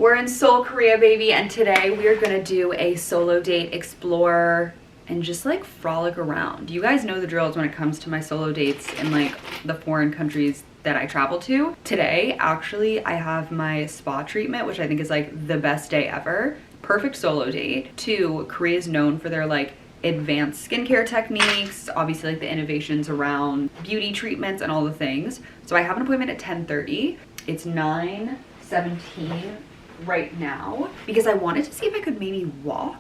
We're in Seoul, Korea, baby, and today we are gonna do a solo date, explore, and just like frolic around. You guys know the drills when it comes to my solo dates in like the foreign countries that I travel to. Today, actually, I have my spa treatment, which I think is like the best day ever. Perfect solo date. 2, Korea is known for their like advanced skincare techniques, obviously like the innovations around beauty treatments and all the things. So I have an appointment at 10:30. It's 9:17 right now because I wanted to see if I could maybe walk.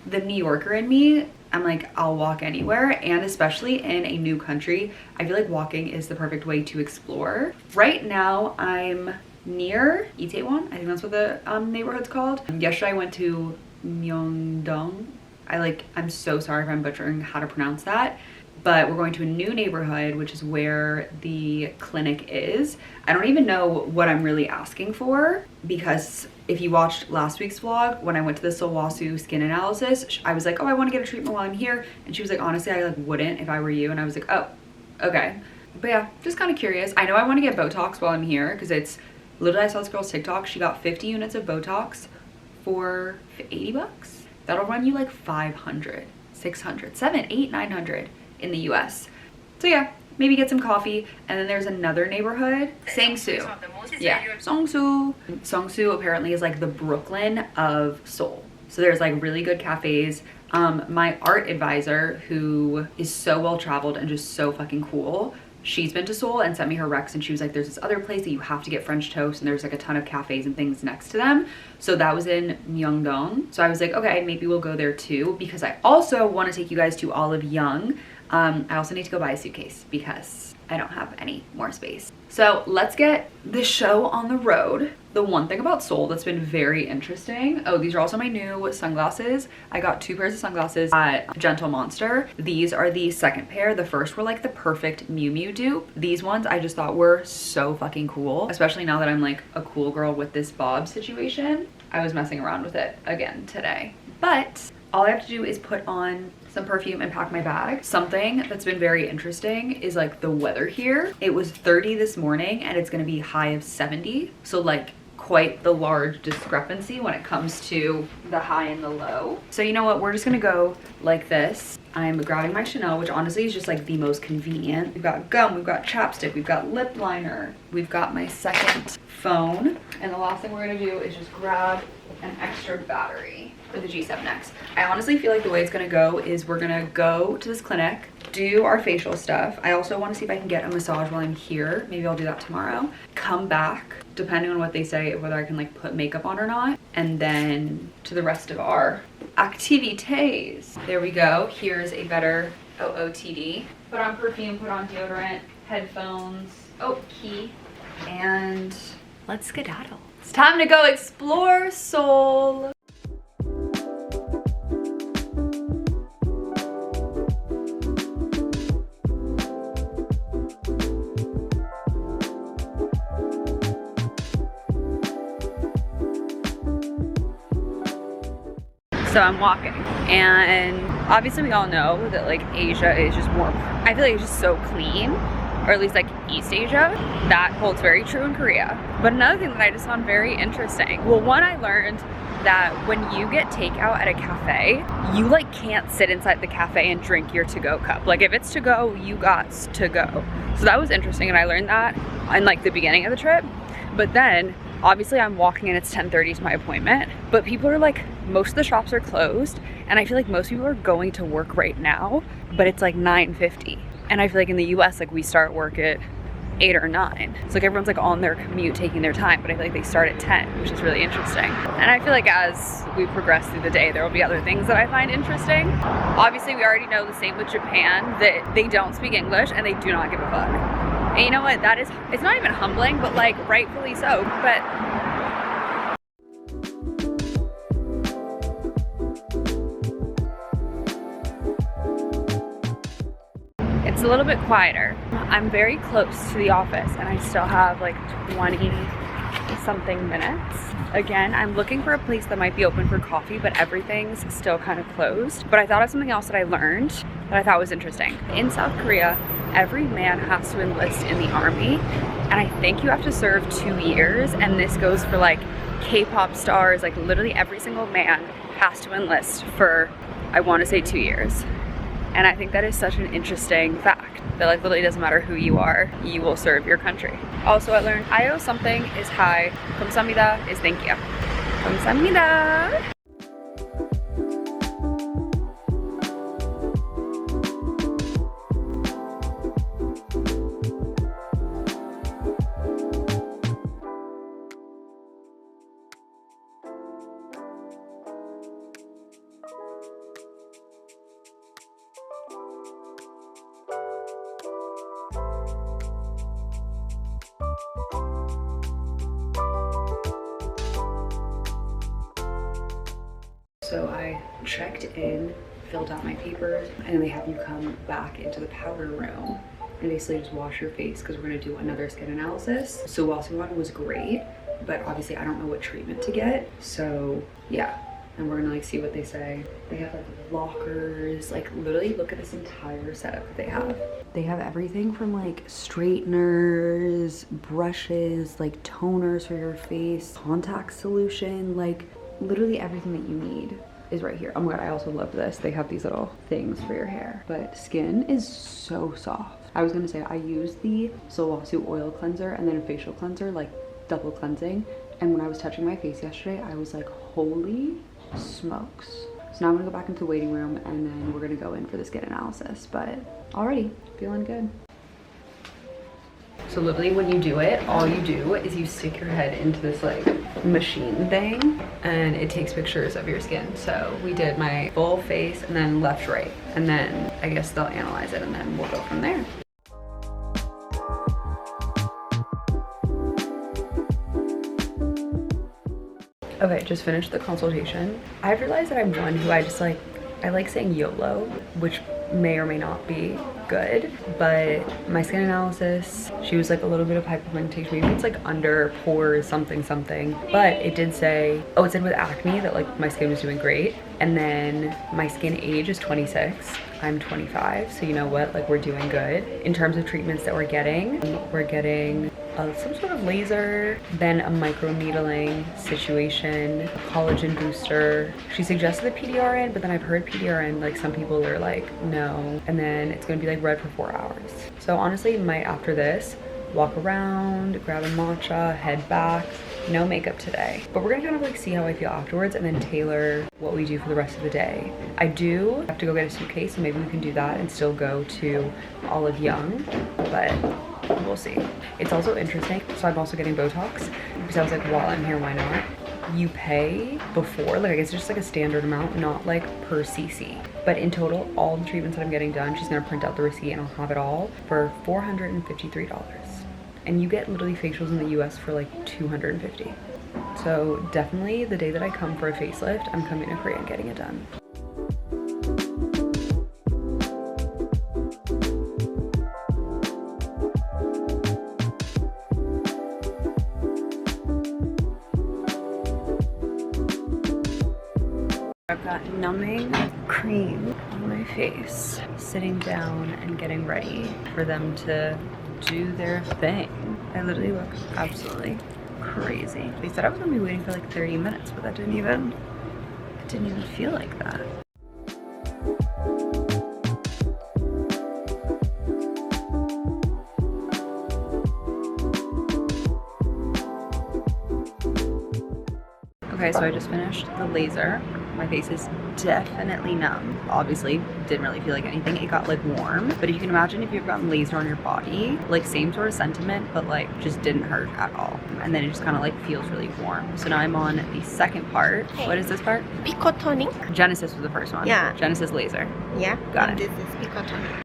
The New Yorker in me, I'm like, I'll walk anywhere, and especially in a new country, I feel like walking is the perfect way to explore. Right now, I'm near Itaewon. I think that's what the neighborhood's called. Yesterday I went to Myeongdong. I'm so sorry if I'm butchering how to pronounce that, but we're going to a new neighborhood, which is where the clinic is. I don't even know what I'm really asking for, because if you watched last week's vlog, when I went to the Sulwhasoo skin analysis, I was like, oh, I want to get a treatment while I'm here. And she was like, honestly, I like wouldn't if I were you. And I was like, oh, okay. But yeah, just kind of curious. I know I want to get Botox while I'm here because it's literally, I saw this girl's TikTok. She got 50 units of Botox for 80 bucks. That'll run you like 500, 600, 700, 800, 900 in the US. So yeah, maybe get some coffee. And then there's another neighborhood, Sangsu. Yeah, Songsu. Songsu apparently is like the Brooklyn of Seoul. So there's like really good cafes. My art advisor, who is so well traveled and just so fucking cool, she's been to Seoul and sent me her recs, and she was like, there's this other place that you have to get French toast, and there's like a ton of cafes and things next to them. So that was in Myeongdong. So I was like, okay, maybe we'll go there too, because I also want to take you guys to Olive Young. I also need to go buy a suitcase because I don't have any more space. So let's get the show on the road. The one thing about Seoul that's been very interesting, oh, these are also my new sunglasses. I got 2 pairs of sunglasses at Gentle Monster. These are the second pair. The first were like the perfect Miu Miu dupe. These ones I just thought were so fucking cool, especially now that I'm like a cool girl with this bob situation. I was messing around with it again today. But all I have to do is put on some perfume and pack my bag. Something that's been very interesting is like the weather here. It was 30 this morning and it's gonna be high of 70. So like quite the large discrepancy when it comes to the high and the low. So you know what, we're just gonna go like this. I'm grabbing my Chanel, which honestly is just like the most convenient. We've got gum, we've got chapstick, we've got lip liner, we've got my second phone. And the last thing we're gonna do is just grab an extra battery for the G7X. I honestly feel like the way it's gonna go is we're gonna go to this clinic, do our facial stuff. I also wanna see if I can get a massage while I'm here. Maybe I'll do that tomorrow. Come back, depending on what they say, whether I can like put makeup on or not. And then to the rest of our activities. There we go. Here's a better OOTD. Put on perfume, put on deodorant, headphones, key, and let's skedaddle. It's time to go explore Seoul. So I'm walking, and obviously we all know that like Asia is just more, I feel like it's just so clean, or at least like East Asia. That holds very true in Korea. But another thing that I just found very interesting, well, one, I learned that when you get takeout at a cafe, you like can't sit inside the cafe and drink your to-go cup. Like if it's to go, you got to go. So that was interesting, and I learned that in like the beginning of the trip. But then obviously I'm walking and it's 10:30 to my appointment, but people are like, most of the shops are closed, and I feel like most people are going to work right now, but it's like 9:50. And I feel like in the US, like we start work at 8 or 9. So like everyone's like on their commute taking their time, but I feel like they start at 10, which is really interesting. And I feel like as we progress through the day, there will be other things that I find interesting. Obviously we already know the same with Japan, that they don't speak English and they do not give a fuck. And you know what, that is, it's not even humbling, but like rightfully so. But it's a little bit quieter. I'm very close to the office and I still have like 20 something minutes. Again, I'm looking for a place that might be open for coffee, but everything's still kind of closed. But I thought of something else that I learned that I thought was interesting. In South Korea, every man has to enlist in the army, and I think you have to serve 2 years, and this goes for like K-pop stars, like literally every single man has to enlist for, I want to say 2 years. And I think that is such an interesting fact that like literally doesn't matter who you are, you will serve your country. Also, I learned I owe something is hi, 감사합니다 is thank you. 감사합니다. So I checked in, filled out my papers, and they have you come back into the powder room and basically just wash your face because we're gonna do another skin analysis. Sulwhasoo one was great, but obviously I don't know what treatment to get. So yeah, and we're gonna like see what they say. They have like lockers, like literally look at this entire setup that they have. They have everything from like straighteners, brushes, like toners for your face, contact solution, like literally everything that you need is right here. Oh my god, I also love this. They have these little things for your hair. But skin is so soft. I was gonna say I used the Sulwhasoo oil cleanser and then a facial cleanser, like double cleansing. And when I was touching my face yesterday, I was like, holy smokes. So now I'm gonna go back into the waiting room and then we're gonna go in for the skin analysis. But already feeling good. So literally when you do it, all you do is you stick your head into this like machine thing and it takes pictures of your skin. So we did my full face and then left, right. And then I guess they'll analyze it and then we'll go from there. Okay, just finished the consultation. I realized that I'm one who I like saying YOLO, which may or may not be good, but my skin analysis, she was like a little bit of hyperpigmentation. Maybe it's like under pores, something, but it did say, oh, it said with acne that like my skin was doing great. And then my skin age is 26. I'm 25, so you know what, like we're doing good. In terms of treatments that we're getting some sort of laser, then a microneedling situation, a collagen booster. She suggested the PDRN, but then I've heard PDRN, like some people are like, no. And then it's gonna be like red for 4 hours. So honestly, might after this, walk around, grab a matcha, head back. No makeup today, but we're gonna kind of like see how I feel afterwards and then tailor what we do for the rest of the day. I do have to go get a suitcase, so maybe we can do that and still go to Olive Young, but we'll see. It's also interesting, so I'm also getting Botox because I was like, while I'm here, why not? You pay before, like I guess it's just like a standard amount, not like per cc, but in total all the treatments that I'm getting done, she's gonna print out the receipt and I'll have it all for $453. And you get literally facials in the US for like $250. So definitely the day that I come for a facelift, I'm coming to Korea and getting it done. I've got numbing cream on my face, sitting down and getting ready for them to do their thing. I literally look absolutely crazy. They said I was gonna be waiting for like 30 minutes, but it didn't even feel like that. Okay, so I just finished the laser. My face is definitely numb. Obviously, didn't really feel like anything. It got like warm, but if you can imagine if you've gotten laser on your body, like same sort of sentiment, but like just didn't hurt at all. And then it just kind of like feels really warm. So now I'm on the second part. Okay. What is this part? Picotonic. Genesis was the first one. Yeah. Genesis laser. Yeah. Got and it. This is Picotonic.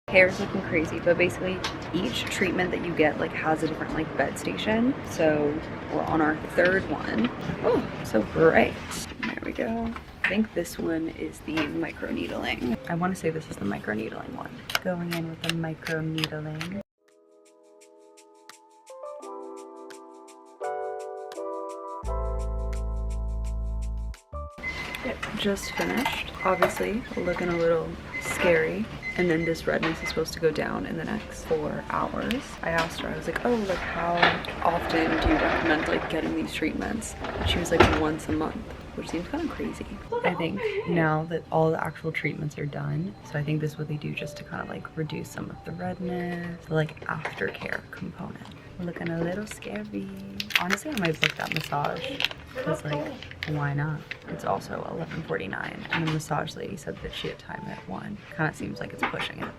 Hair's looking crazy, but basically each treatment that you get like has a different like bed station. So we're on our third one. Oh, so bright. There we go. I think this one is the microneedling. I want to say this is the microneedling one. Going in with the microneedling. Just finished. Obviously looking a little scary and then this redness is supposed to go down in the next 4 hours. I asked her, I was like, oh, like how often do you recommend like getting these treatments? And she was like once a month, which seems kind of crazy. I think now that all the actual treatments are done, so I think this is what they do just to kind of like reduce some of the redness, the like aftercare component. We're looking a little scary. Honestly, I might book that massage because like, why not? It's also 11:49 and the massage lady said that she had time at 1. Kind of seems like it's pushing it.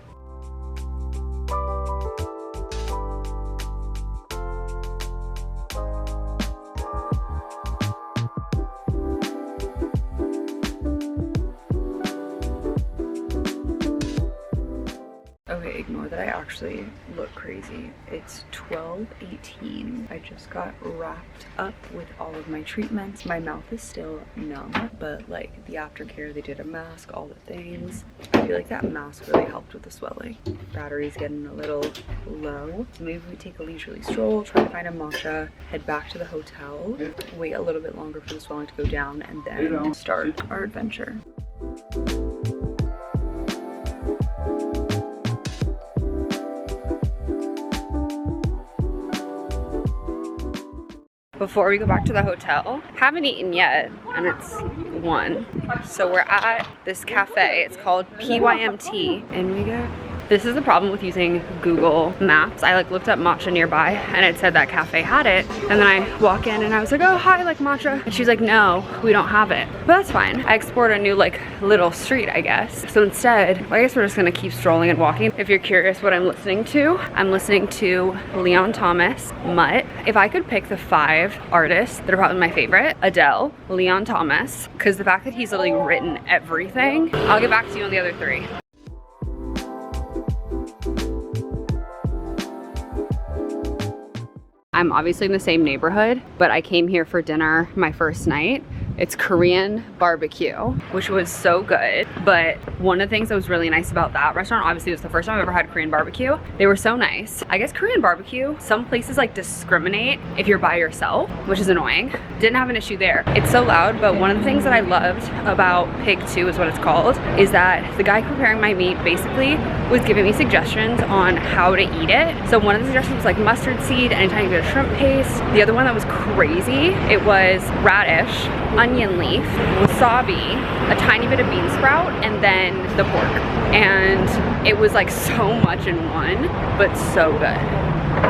Okay, ignore that I actually look crazy. It's 12:18. I just got wrapped up with all of my treatments. My mouth is still numb, but like the aftercare, they did a mask, all the things. I feel like that mask really helped with the swelling. Battery's getting a little low. So maybe we take a leisurely stroll, try to find a matcha, head back to the hotel, wait a little bit longer for the swelling to go down, and then start our adventure. Before we go back to the hotel, haven't eaten yet, and it's 1. So we're at this cafe. It's called PYMT, and we go. This is the problem with using Google Maps. I like looked up matcha nearby and it said that cafe had it. And then I walk in and I was like, oh, hi, like matcha. And she's like, no, we don't have it. But that's fine. I explored a new like little street, I guess. So instead, I guess we're just gonna keep strolling and walking. If you're curious what I'm listening to Leon Thomas, Mutt. If I could pick the 5 artists that are probably my favorite, Adele, Leon Thomas, because the fact that he's literally written everything. I'll get back to you on the other 3. I'm obviously in the same neighborhood, but I came here for dinner my first night. It's Korean barbecue, which was so good. But one of the things that was really nice about that restaurant, obviously it was the first time I've ever had Korean barbecue. They were so nice. I guess Korean barbecue, some places like discriminate if you're by yourself, which is annoying. Didn't have an issue there. It's so loud, but one of the things that I loved about Pig 2 is what it's called, is that the guy preparing my meat basically was giving me suggestions on how to eat it. So one of the suggestions was like mustard seed and a tiny bit of shrimp paste. The other one that was crazy, it was radish, onion leaf, wasabi, a tiny bit of bean sprout, and then the pork. And it was like so much in one, but so good.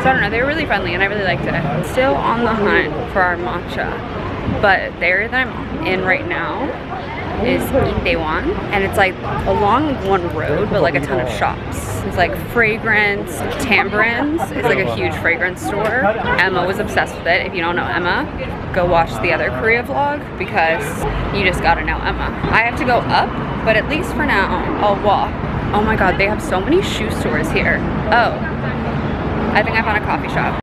So I don't know, they were really friendly and I really liked it. Still on the hunt for our matcha, but the area that I'm in right now is Itaewon, and it's like along one road but like a ton of shops. It's like fragrance, Tambourines is like a huge fragrance store. Emma was obsessed with it. If you don't know Emma, go watch the other Korea vlog because you just gotta know Emma. I have to go up, but at least for now I'll walk. Oh my god, they have so many shoe stores here. Oh, I think I found a coffee shop.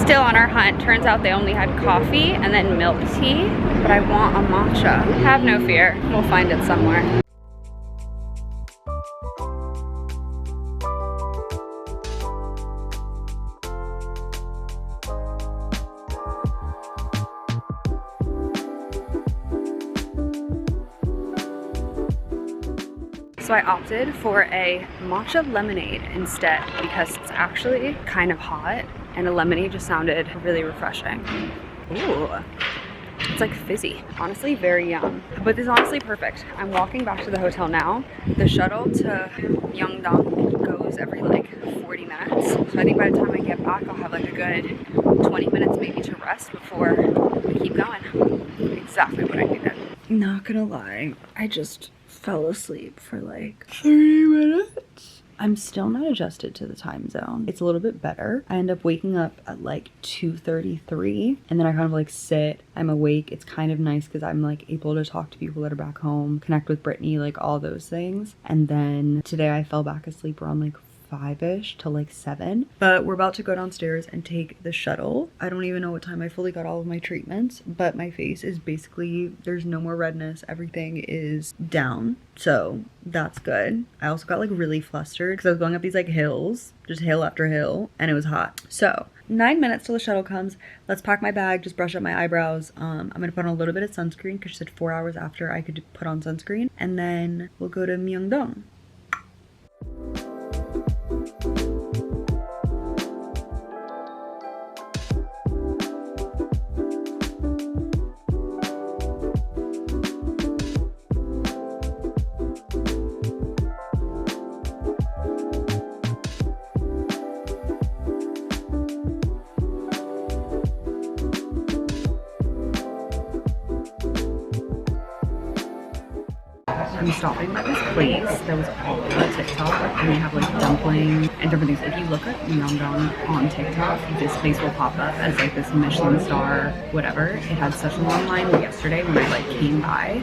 Still on our hunt. Turns out they only had coffee and then milk tea, but I want a matcha. Have no fear, we'll find it somewhere. So I opted for a matcha lemonade instead because it's actually kind of hot and a lemonade just sounded really refreshing. Ooh, it's like fizzy. Honestly, very yum. But this is honestly perfect. I'm walking back to the hotel now. The shuttle to Myeongdong goes every like 40 minutes. So I think by the time I get back, I'll have like a good 20 minutes maybe to rest before we keep going. Exactly what I needed. Not gonna lie, I just fell asleep for like 30 minutes. I'm still not adjusted to the time zone. It's a little bit better. I end up waking up at like 2:33 and then I kind of like sit, I'm awake. It's kind of nice because I'm like able to talk to people that are back home, connect with Brittney, like all those things. And then today I fell back asleep around like 5-ish till like 7. But we're about to go downstairs and take the shuttle. I don't even know what time I fully got all of my treatments, but my face is basically, there's no more redness. Everything is down. So that's good. I also got like really flustered because I was going up these like hills, just hill after hill, and it was hot. So 9 minutes till the shuttle comes. Let's pack my bag, just brush up my eyebrows. I'm gonna put on a little bit of sunscreen because she said 4 hours after I could put on sunscreen, and then we'll go to Myeongdong. I'm stopping by this place that was all over TikTok, and they have like dumplings and different things. If you look at Myeongdong on TikTok, this place will pop up as like this Michelin star, whatever. It had such a long line yesterday when I like came by,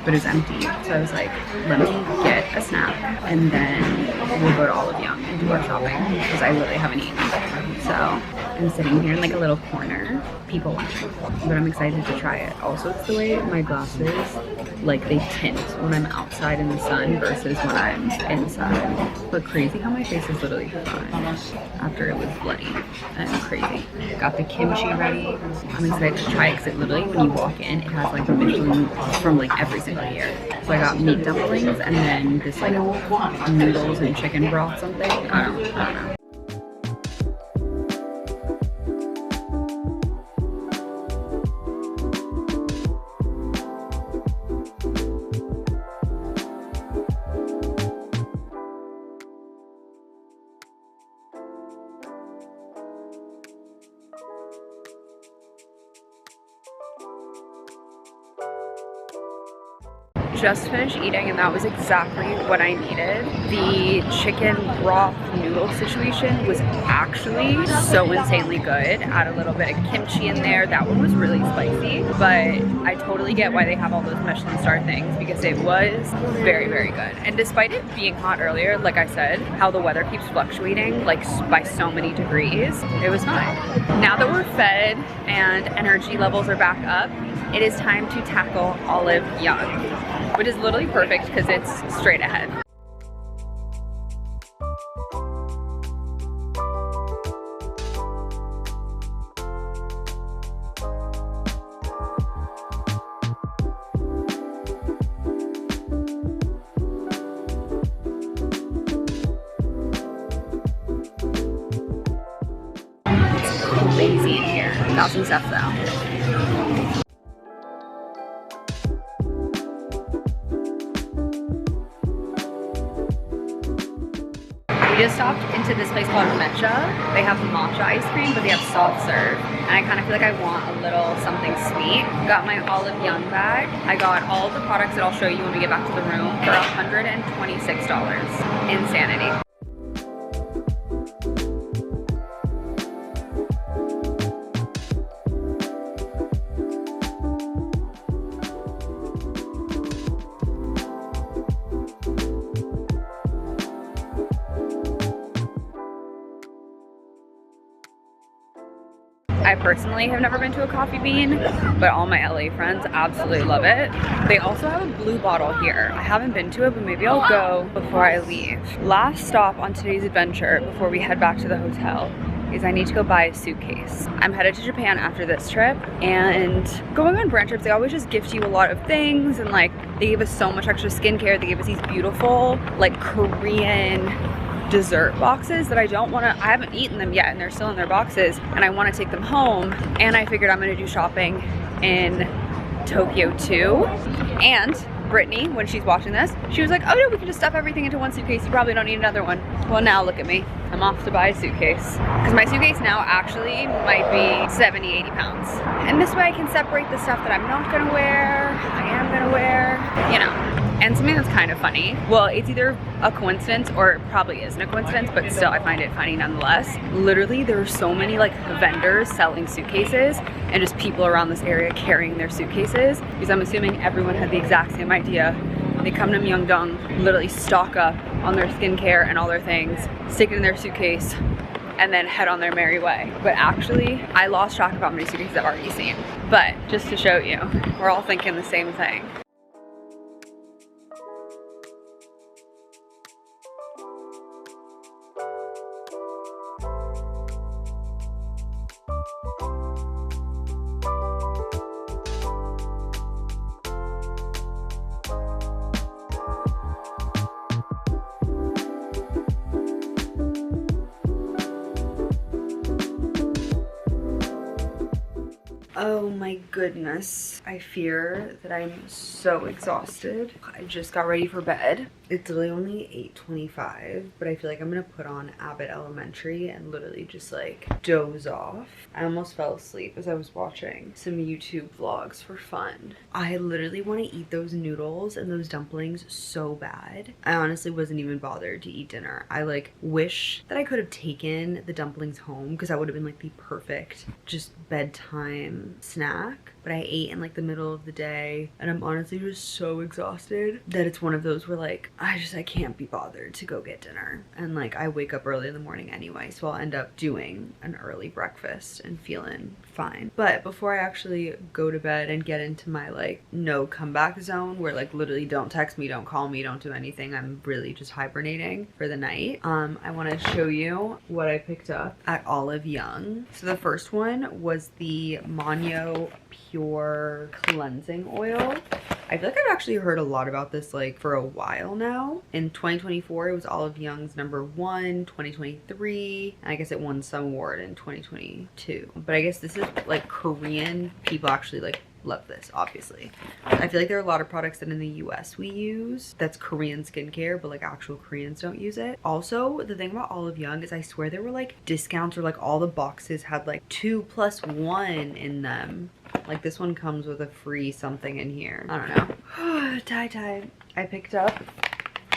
but it was empty. So I was like, let me get a snack and then we'll go to Olive Young and do our shopping because I really haven't eaten. So I'm sitting here in like a little corner, people watching, but I'm excited to try it. Also, it's the way my glasses, like they tint when I'm outside in the sun versus when I'm inside. But crazy how my face is literally fine after it was bloody and crazy. Got the kimchi ready. I'm excited to try it because it literally, when you walk in, it has like Michelin from like every single year. So I got meat dumplings and then this like noodles and chicken broth something. I don't know. Just finished eating and that was exactly what I needed. The chicken broth noodle situation was actually so insanely good. Add a little bit of kimchi in there. That one was really spicy, but I totally get why they have all those Michelin star things because it was very, very good. And despite it being hot earlier, like I said, how the weather keeps fluctuating like by so many degrees, it was fine. Now that we're fed and energy levels are back up, it is time to tackle Olive Young, which is literally perfect because it's straight ahead. It's crazy in here. Got some stuff though. We just stopped into this place called Matcha. They have matcha ice cream, but they have soft serve. And I kind of feel like I want a little something sweet. Got my Olive Young bag. I got all of the products that I'll show you when we get back to the room for $126. Insanity. I personally have never been to a Coffee Bean, but all my LA friends absolutely love it. They also have a blue bottle here. I haven't been to it, but maybe I'll go before I leave. Last stop on today's adventure before we head back to the hotel is I need to go buy a suitcase. I'm headed to Japan after this trip, and going on brand trips, they always just gift you a lot of things, and like they gave us so much extra skincare. They gave us these beautiful like Korean dessert boxes that I haven't eaten them yet and they're still in their boxes and I want to take them home, and I figured I'm going to do shopping in Tokyo too. And Brittney, when she's watching this, she was like, oh no, we can just stuff everything into one suitcase, you probably don't need another one. Well, now look at me, I'm off to buy a suitcase because my suitcase now actually might be 70-80 pounds, and this way I can separate the stuff that I'm not gonna wear, I am gonna wear, you know. And something that's kind of funny, well, it's either a coincidence or it probably isn't a coincidence, but still I find it funny nonetheless. Literally, there are so many like vendors selling suitcases and just people around this area carrying their suitcases, because I'm assuming everyone had the exact same idea They come to Myeongdong, literally stock up on their skincare and all their things, stick it in their suitcase, and then head on their merry way. But actually, I lost track of how many suitcases I've already seen. But just to show you, we're all thinking the same thing. Oh my goodness. I fear that I'm so exhausted. I just got ready for bed. It's literally only 8:25, but I feel like I'm gonna put on Abbott Elementary and literally just like doze off. I almost fell asleep as I was watching some YouTube vlogs for fun. I literally want to eat those noodles and those dumplings so bad. I honestly wasn't even bothered to eat dinner. I like wish that I could have taken the dumplings home because that would have been like the perfect just bedtime snack. But I ate in like the middle of the day and I'm honestly just so exhausted that it's one of those where like I can't be bothered to go get dinner. And like I wake up early in the morning anyway, so I'll end up doing an early breakfast and feeling fine. But before I actually go to bed and get into my like no comeback zone where like literally don't text me, don't call me, don't do anything, I'm really just hibernating for the night, I want to show you what I picked up at Olive Young. So the first one was the Monyo Pure Cleansing Oil. I feel like I've actually heard a lot about this like for a while now. In 2024, it was Olive Young's #1, 2023, and I guess it won some award in 2022. But I guess this is like Korean people actually like love this, obviously. I feel like there are a lot of products that in the US we use that's Korean skincare, but like actual Koreans don't use it. Also, the thing about Olive Young is I swear there were like discounts or like all the boxes had like 2+1 in them. Like this one comes with a free something in here. I don't know. Tie. I picked up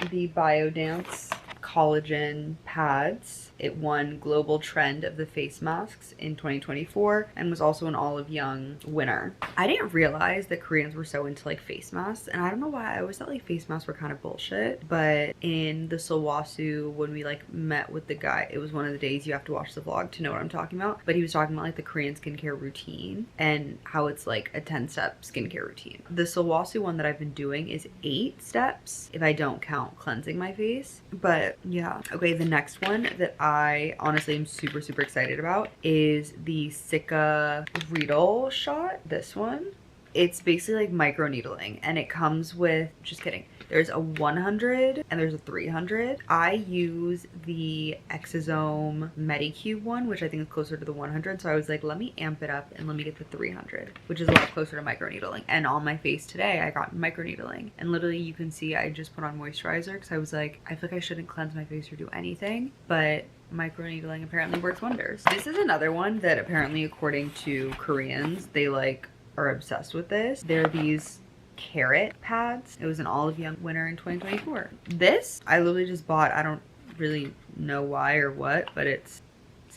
the Biodance collagen pads. It won Global Trend of the face masks in 2024 and was also an Olive Young winner. I didn't realize that Koreans were so into like face masks, and I don't know why. I always thought like face masks were kind of bullshit, but in the Sulwhasoo, when we like met with the guy, it was one of the days you have to watch the vlog to know what I'm talking about, but he was talking about like the Korean skincare routine and how it's like a 10-step skincare routine. The Sulwhasoo one that I've been doing is 8 steps if I don't count cleansing my face. But yeah, okay, the next one that I honestly am super excited about is the Sika Riedel shot. This one, it's basically like microneedling and it comes with, just kidding, there's a 100 and there's a 300. I use the Exosome Medicube one, which I think is closer to the 100, so I was like, let me amp it up and let me get the 300, which is a lot closer to microneedling. And on my face today I got microneedling, and literally you can see I just put on moisturizer because I was like, I feel like I shouldn't cleanse my face or do anything, but microneedling apparently works wonders. This is another one that apparently, according to Koreans, they like are obsessed with this. They're these carrot pads. It was an Olive Young winner in 2024. This I literally just bought. I don't really know why or what, but it's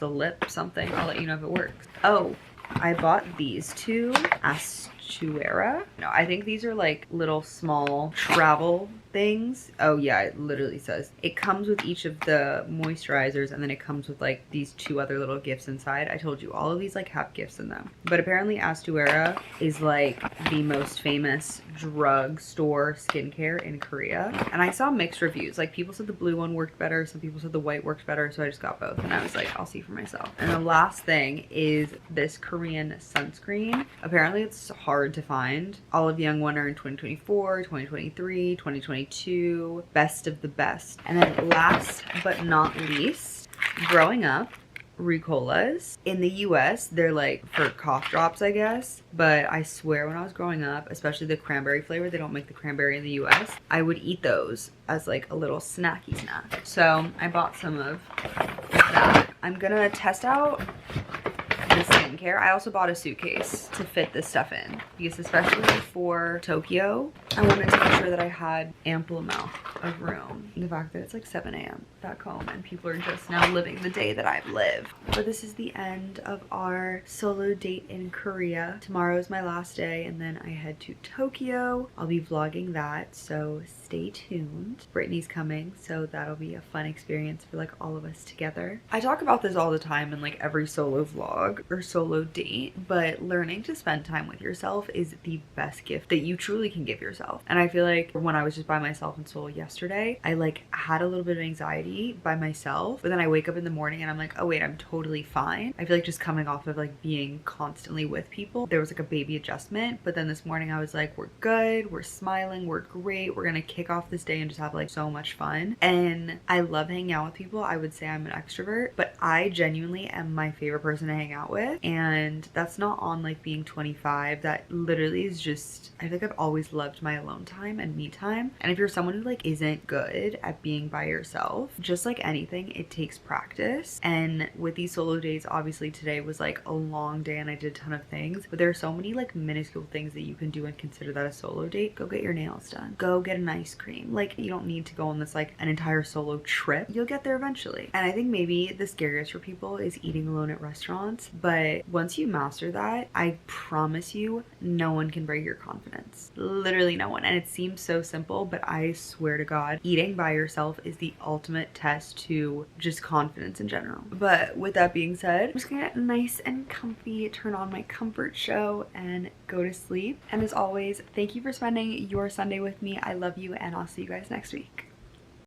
a lip something. I'll let you know if it works. Oh, I bought these two Astuera. No, I think these are like little small travel things. Oh yeah, it literally says it comes with each of the moisturizers, and then it comes with like these 2 other little gifts inside. I told you all of these like have gifts in them. But apparently Astuera is like the most famous drugstore skincare in Korea, and I saw mixed reviews. Like people said the blue one worked better, some people said the white worked better, so I just got both and I was like, I'll see for myself. And the last thing is this Korean sunscreen. Apparently it's hard to find. Olive Young winner in 2024, 2023, 2022, best of the best. And then last but not least, growing up, Ricolas. In the US, they're like for cough drops, I guess. But I swear when I was growing up, especially the cranberry flavor, they don't make the cranberry in the US, I would eat those as like a little snacky snack. So I bought some of that. I'm gonna test out the skincare. I also bought a suitcase to fit this stuff in because especially for Tokyo, I wanted to make sure that I had ample amount of room. The fact that it's like 7 a.m. back home and people are just now living the day that I've lived. But this is the end of our solo date in Korea. Tomorrow is my last day and then I head to Tokyo. I'll be vlogging that, so stay tuned. Brittney's coming, so that'll be a fun experience for like all of us together. I talk about this all the time in like every solo vlog or solo date, but learning to spend time with yourself is the best gift that you truly can give yourself. And I feel like when I was just by myself in Seoul yesterday, I like had a little bit of anxiety by myself, but then I wake up in the morning and I'm like, oh wait, I'm totally fine. I feel like just coming off of like being constantly with people, there was like a baby adjustment, but then this morning I was like, we're good, we're smiling, we're great, we're gonna kick off this day and just have like so much fun. And I love hanging out with people. I would say I'm an extrovert, but I genuinely am my favorite person to hang out with, and that's not on like being 25. That literally is just, I think I've always loved my alone time and me time. And if you're someone who like isn't good at being by yourself, just like anything, it takes practice. And with these solo dates, obviously today was like a long day and I did a ton of things, but there are so many like minuscule things that you can do and consider that a solo date. Go get your nails done, go get an ice cream. Like, you don't need to go on this like an entire solo trip. You'll get there eventually. And I think maybe the scariest for people is eating alone at restaurants, but once you master that, I promise you no one can break your confidence. Literally no one. And it seems so simple, but I swear to God, eating by yourself is the ultimate test to just confidence in general. But with that being said, I'm just gonna get nice and comfy, turn on my comfort show and go to sleep. And as always, thank you for spending your Sunday with me. I love you and I'll see you guys next week.